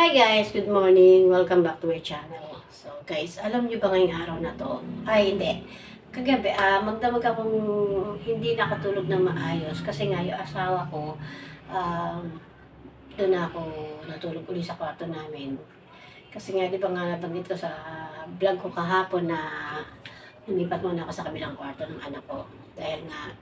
Hi guys, good morning. Welcome back to my channel. So guys, alam niyo ba ngayong araw na to? Ay hindi. Kagabi, magdamag akong hindi nakatulog ng maayos kasi nga yung asawa ko, um, doon ako natulog uli sa kwarto namin. Kasi nga, di ba nga nabanggit ko sa vlog ko kahapon na lumipat muna ako sa kabilang kwarto ng anak ko. Dahil nga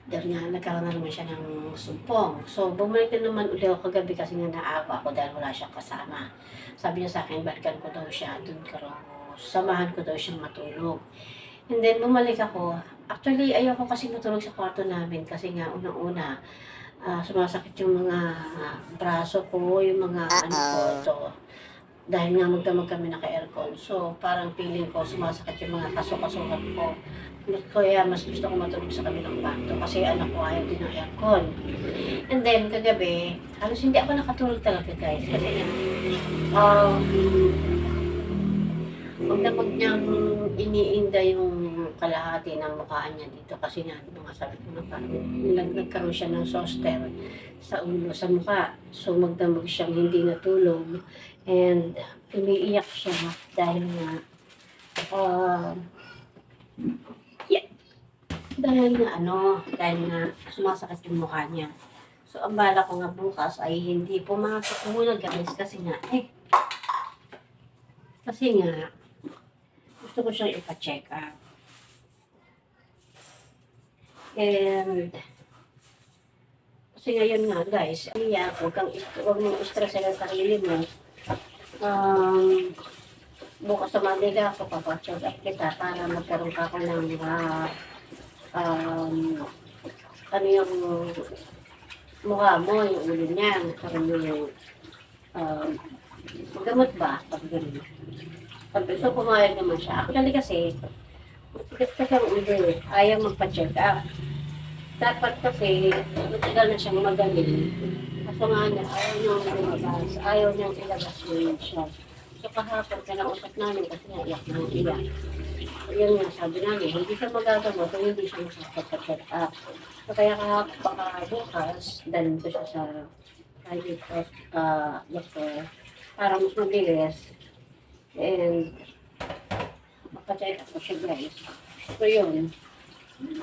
nagkaroon na naman siya ng sumpong. So, bumalik na naman ulit ako kagabi kasi nga naawa ako dahil wala siyang kasama. Sabi niya sa akin, balikan ko daw siya, doon ka raw, samahan ko daw siyang matulog. And then, bumalik ako. Actually, ayoko kasi matulog sa kwarto namin kasi nga, unang-una, sumasakit yung mga braso ko, yung mga ano ko, ito. Dahil nga magdamag kami naka-aircon. So, parang feeling ko, sumasakit yung mga kaso-kasukat ko. Kaya mas gusto ko matulog sa kabilang kwarto kasi anak ko ayaw din ng aircon. And then, kagabi, halos hindi ako nakatulog talaga guys. Kasi um, magdamag niyang iniinda yung kalahati ng mukha niya dito kasi nga, mga sabi ko na parang nagkaroon siya ng zoster sa ulo, sa mukha. So, magdamag siyang hindi natulog. And umiiyak siya dahil nga yeah, dahil nga sumasakit yung mukha niya. So ang bala ko nga bukas ay hindi pumasok muna guys kasi nga gusto ko siyang ipa-check up. And kasi ngayon nga guys, huwag mong stress ang sarili mo. Bukas sa Manila ako papacheck up kita para magkaroon ka ako ng ano yung mukha mo, yung ulo niya, magkaroon yung magamot ba? Pag gano'n. So, pumayag naman siya. Actually kasi, matigas kasi ang ulo, ayaw magpa-check up. Dapat kasi, matagal na siyang magaling. Kaso nga niya, ayaw niyang ilabas yung siya. So kahapon, kinausap namin kasi naiyak na iyak. Yun nga, sabi namin, hindi siya magagamot kung hindi siya makapag-check up. So kaya kahapon, baka bukas, dalhin ko siya sa private doctor para mas mabilis. And makacheck up ko siya guys. So yun,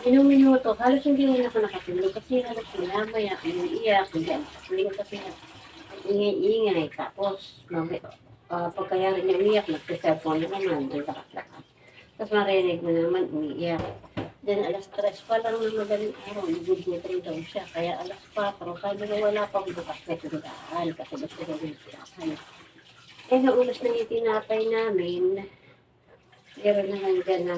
ilang minuto, halos hindi rin ako nakatulog kasi halos maya, umiiyak, hindi ko kasi ingay-ingay. Tapos, pagkayari niya umiyak, nag-cellphone na naman, lakas-lakas. Tapos marinig mo naman, umiiyak. Then, alas 3 pa lang ng madaling araw, nag-good daw siya. Kaya alas 4, sabi ko wala pang bukas na tindahan kasi gusto ko rin tindahan. Eh, naulas na yung tinapay namin, meron na lang dyan na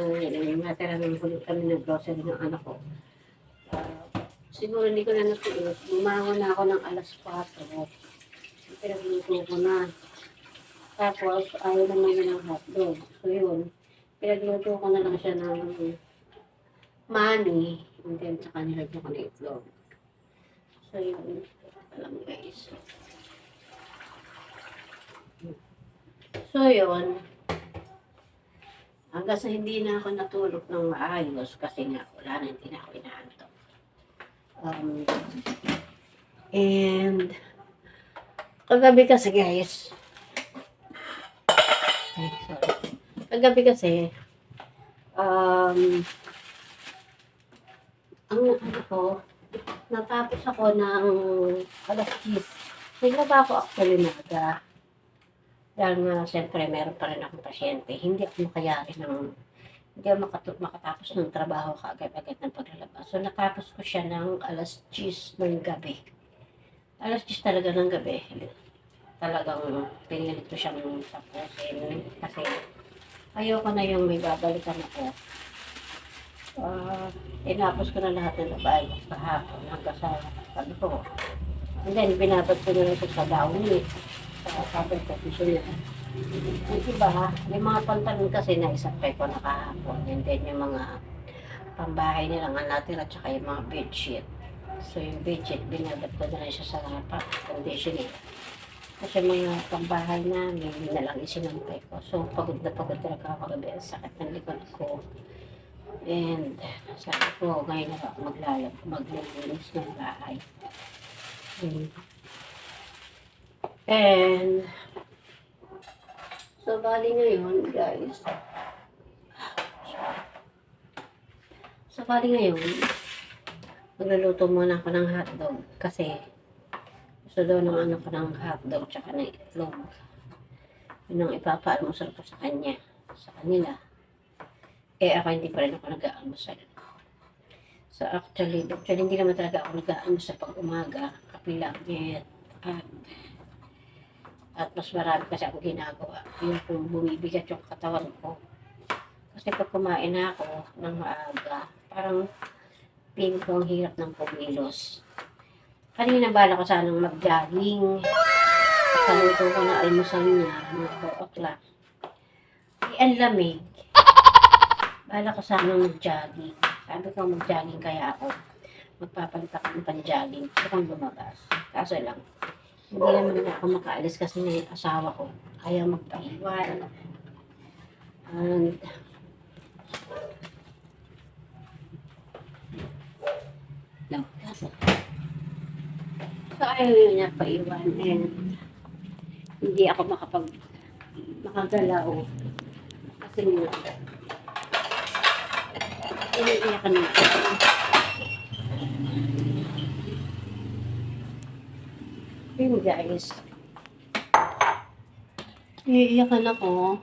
natira ng hulog kami ng grocery ng anak ko. Siguro hindi ko na natuloy. Bumangon na ako ng alas 4. Pinagluto ko na. Tapos, ayaw naman yun ng hotdog. So yun, pinagluto ko na lang siya ng mani. And then, saka nilagyan ko na itlog. So yun, alam guys. So yun, hanggang sa hindi na ako natulog ng maayos kasi nga wala na, hindi na ako inaantok. And kagabi kasi guys, kagabi kasi ang ano ko, natapos ako ng alas 10. Naglaba ako actually naga. Dahil nga, siyempre, meron pa rin akong pasyente. Hindi ako hindi ako makatapos ng trabaho kaagad-agad ng paglalabas. So, natapos ko siya ng alas 10 ng gabi. Alas 10 talaga ng gabi. Talagang pinilit ko siyang tapusin. Kasi, ayoko na yung may babalikan ako. Tinapos ko na lahat ng labahay ko kahapon hanggang sa sabi ko. And then, binabad ko na rin sa downlit. Sabi ko, siya yung iba, may mga pantalon kasi na isapay ko nakahapon. And then yung mga pambahay nilang natin at saka yung mga bedsheet. So yung bedsheet, binabat ko na rin siya sa conditioning. Kasi mga pambahay namin, yun na lang isinampay ko. So pagod na talaga ako gabi. Sakit ng likod ko. And sabi ko, ngayon na ako maglilinis ng bahay. And So, bali ngayon, guys. So, bali ngayon, magluluto muna ako ng hotdog. Kasi, gusto daw ng anak ko ng hotdog tsaka ng itlog. Yun ang ipapaalmusal ko sa kanya. Sa kanila. Eh, ako hindi pa rin ako nag-aalmusal. So, actually, hindi naman talaga ako nag-aalmusal pag umaga. Kape lang. At mas marami kasi ako ginagawa. Yung kung bumibigat yung katawan ko. Kasi pag kumain na ako ng maaga, parang feeling ko ang hirap ng pumilos. Kanina bala ko sanang mag-jogging. Kaluto ko na almusal niya, mga 4 o'clock. Ang lamig. Bala ko sanang mag-jogging. Sabi ko mag-jogging kaya ako. Magpapalit ako ng pan-jogging. Gusto kong lumabas. Kaso lang, hindi naman na ako makaalis kasi na yung asawa ko. Ayaw magpaiwan. And, so, ayaw niya paiwan. And, hindi ako makagalaw. Kasi nga, iniiyakan na. Yun guys. Iiyakan ako.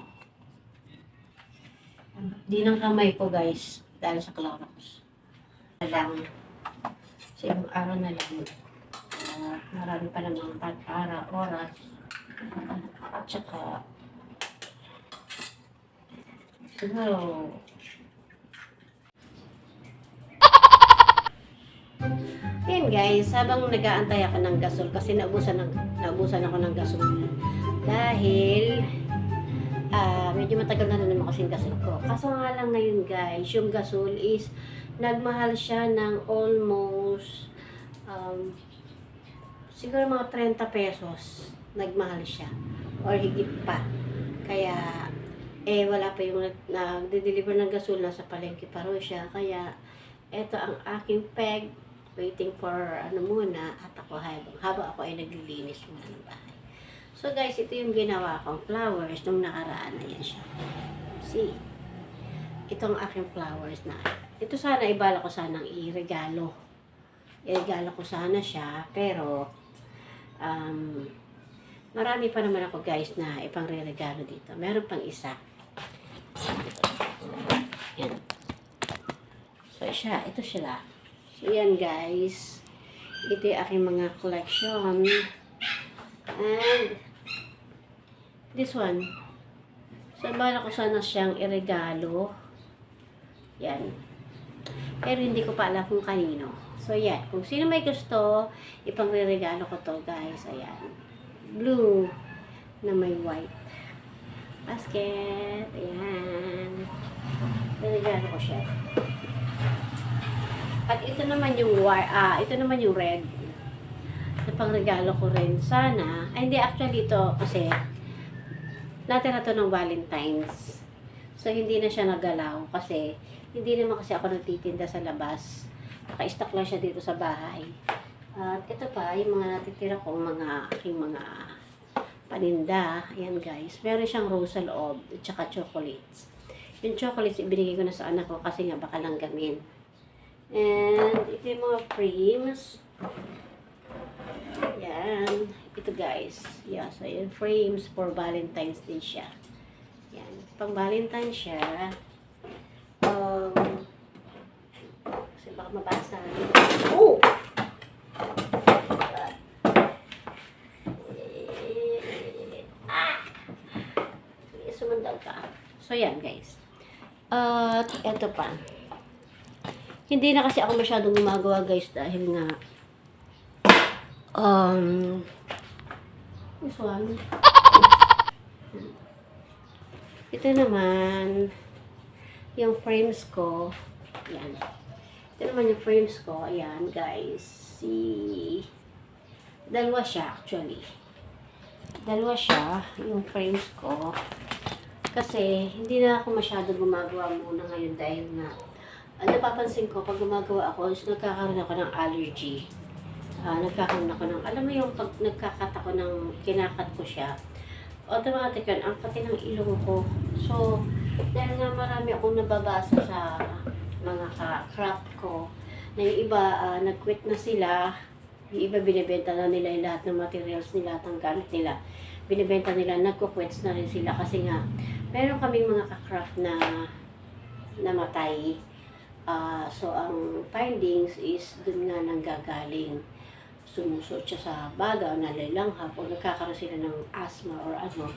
Di ng kamay ko guys. Dahil sa Clorox. Lang. Sa ibang araw na lang. Marami pa namang para oras. At saka siguro yun guys, habang nag-aantay ako ng gasol kasi naubusan ako ng gasol dahil medyo matagal na naman kasi yung gasol ko. Kaso nga lang ngayon guys, yung gasol is nagmahal siya ng almost siguro mga 30 pesos nagmahal siya or higit pa. Kaya wala pa yung nagde-deliver ng gasol, nasa palengke pa rin siya. Kaya eto ang aking peg, waiting for muna at ako habang ako ay naglilinis muna ng bahay. So guys, ito yung ginawa kong flowers nung nakaraan na yan siya. See? Itong aking flowers na. Ito sana ibala ko sanang iregalo. Iregalo ko sana siya, pero marami pa naman ako guys na ipangre-regalo dito. Meron pang isa. Yan. So ito sila. So yan guys. Ito yung aking mga collection. And this one. So bala ko sana siyang iregalo. Yan. Pero hindi ko pa alam kung kanino. So yan. Kung sino may gusto, ipangre-regalo ko to guys. Ayan. Blue na may white basket. Ayan. Regalo ko siya. At ito naman yung red. Na pangregalo ko rin sana. Ay, hindi actually ito kasi natira to ng Valentine's. So hindi na siya nagalaw kasi hindi naman kasi ako nagtitinda sa labas. Naka-stock lang siya dito sa bahay. At ito pa, yung mga natitira kong aking mga paninda. Ayan guys. Meron siyang rose sa loob at saka chocolates. Yung chocolates, ibinigay ko na sa anak ko kasi nga baka langgamin. And ito yung mga frames. Yan. Ito guys. Yeah, so yung frames for Valentine's din siya. Yan. Pang Valentine's siya. Kasi baka mabasa. Oh! Sumundaw ka. So yan guys. At eto pa. Hindi na kasi ako masyadong gumagawa guys dahil nga this one. Ito naman yung frames ko. Yan. Ito naman yung frames ko. Ayan guys. Dalawa siya actually. Dalawa siya yung frames ko. Kasi hindi na ako masyadong gumagawa muna ngayon dahil nga napapansin ko pag gumagawa ako is nagkakaroon ako ng allergy. Nagkakaroon ako ng, alam mo yung pag nagkakat ako ng kinakat ko siya automatic yun, ang pati ng ilong ko. So, dahil nga marami akong nababasa sa mga craft ko, na yung iba, nag-quit na sila, yung iba binibenta na nila yung lahat ng materials nila, lahat ng gamit nila, binibenta nila, nagko-quits na rin sila kasi nga, meron kaming mga ka-craft na namatay. So, ang findings is dun nga nanggagaling. Sumusot siya sa baga, nalilanghap, o nagkakaroon sila ng asthma or ano.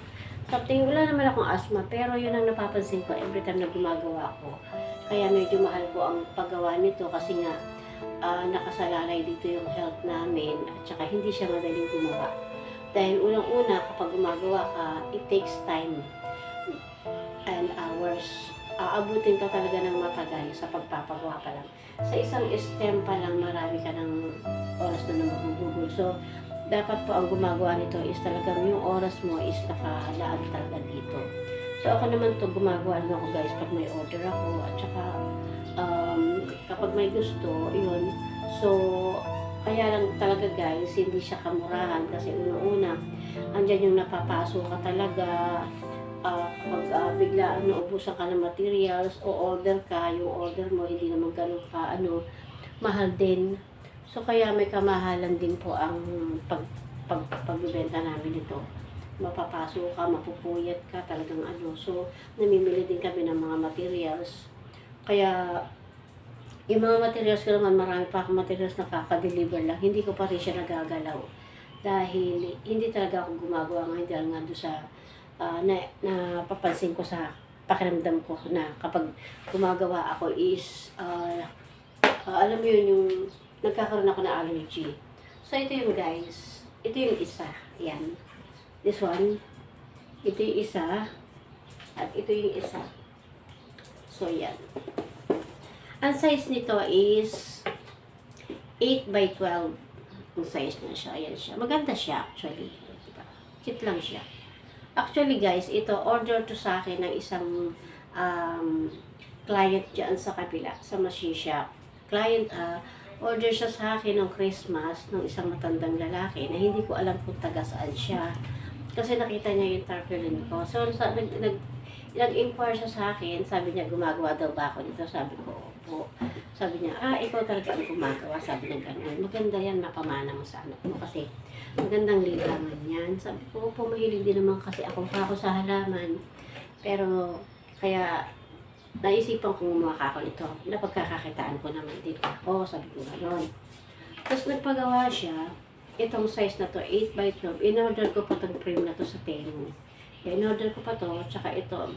Something, wala naman akong asthma, pero yun ang napapansin ko every time na gumagawa ako. Kaya medyo mahal ko ang paggawa nito kasi nga nakasalalay dito yung health namin at saka hindi siya madaling gumawa. Dahil unang-una, kapag gumagawa ka, it takes time and hours. Aabutin ka talaga ng matagal sa pagpapagawa pa lang. Sa isang stem pa lang, marami ka ng oras na magugugol. So, dapat po ang gumagawa nito is talagang yung oras mo is nakalaan talaga dito. So, ako naman to gumagawa lang ako guys pag may order ako at saka kapag may gusto, yun. So, kaya lang talaga guys, hindi siya kamurahan kasi una-una, andyan yung napapasok ka talaga. Kapag biglaan naubusan ka ng materials o order ka, yung order mo hindi naman ganun ka, mahal din. So, kaya may kamahalan din po ang pagbibenta namin ito. Mapapasok ka, mapupuyat ka, talagang So, namimili din kami ng mga materials. Kaya, yung mga materials ko naman, marami pa akong materials na kaka-deliver lang. Hindi ko pa rin siya nagagalaw. Dahil, hindi talaga ako gumagawa nga, hindi nga doon sa napapansin ko sa pakiramdam ko na kapag gumagawa ako is alam mo yun, yung nagkakaroon ako ng allergy. So, ito yung guys. Ito yung isa. Yan. This one. Ito yung isa. At ito yung isa. So, yan. Ang size nito is 8 by 12. Ang size na siya. Ayan siya. Maganda siya actually. Diba? Cute lang siya. Actually guys, ito order to sa akin ng isang client dyan sa kabila, sa Masisha. Client, order siya sa akin ng Christmas ng isang matandang lalaki na hindi ko alam kung taga saan siya. Kasi nakita niya yung tarpaulin ko. So, nag-inquire siya sa akin, sabi niya, gumagawa daw ba ako dito? Sabi ko, opo. Sabi niya, ikaw talaga ang gumagawa. Sabi niya gano'n. Maganda yan, mapamana mo sa anak mo kasi magandang libangan yan. Sabi ko, opo, mahilig din naman kasi ako sa halaman. Pero, kaya, naisipan kong gumawa ako nito. Napagkakakitaan ko naman dito. Sabi ko gano'n. Tapos nagpagawa siya, itong size na to, 8 by 12. In-order ko pa itong frame na to sa Temu. In-order ko pa to, tsaka ito.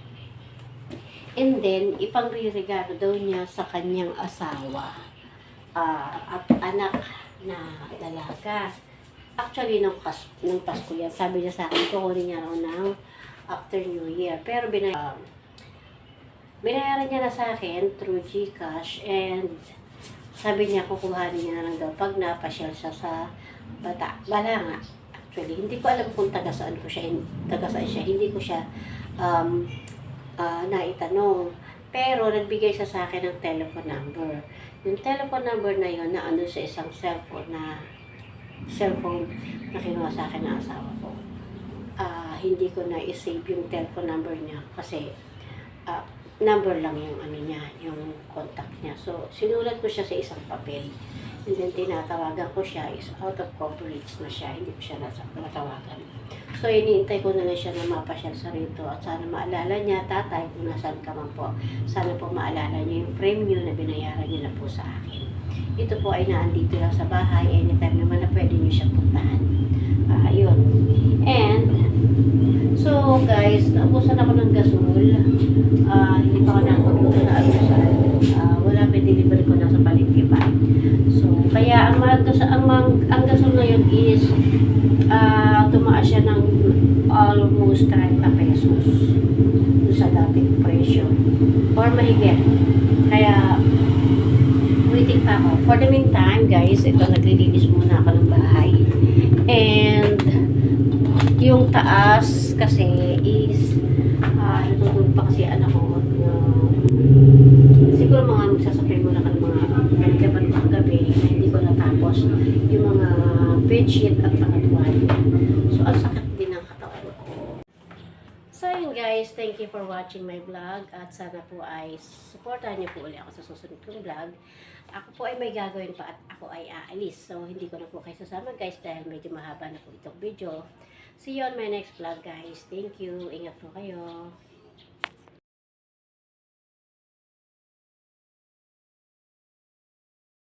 And then, ipang-regalo daw niya sa kanyang asawa at anak na dalaga. Actually, nung Pasko yan, sabi niya sa akin, kukunin niya raw ng after New Year. Pero binayaran niya na sa akin through GCash and sabi niya, kukuhanin niya na lang daw pag napasyal siya sa Balanga. Actually, hindi ko alam kung taga saan siya, hindi ko siya naitanong. Pero nagbigay siya sa akin ng telephone number. Yung telephone number na yun, na sa isang cellphone na kinuha sa akin ng asawa ko. Hindi ko na i-save yung telephone number niya kasi number lang yung yung contact niya. So, sinulat ko siya sa isang papel. And then, tinatawagan ko siya is out of coverage na siya. Hindi ko siya natawagan. So, iniintay ko na lang siya na mapasyal sa rito. At sana maalala niya, tatay, kung nasaan ka man po. Sana po maalala niya yung frame niyo na binayaran niya na po sa akin. Ito po ay naandito lang sa bahay. Anytime naman na pwede niyo siya puntahan. Yun. And, so guys, naubusan ako ng gasol. Hindi pa ako nakapagluto na almusal. Wala pa delivery ko na sa palengke pa. So, kaya ang gasol ngayon is tumaas siya ng almost 30 pesos sa dating presyo. Or mahigit. Kaya, waiting pa ako. For the meantime, guys, ito, naglilinis muna ako ng bahay. And, yung taas kasi is, natutulog pa kasi anak ko. Siguro mga magsasapay muna ka ng mga gaban pang gabi na hindi ko natapos yung mga bedsheet at mga tuwalya. So, ang sakit din ng katawan ko. So yun guys, thank you for watching my vlog at sana po ay supportahan niyo po ulit ako sa susunod kong vlog. Ako po ay may gagawin pa at ako ay aalis. So hindi ko na po kayo sasama guys dahil medyo mahaba na po itong video. See you on my next vlog guys. Thank you. Ingat po kayo.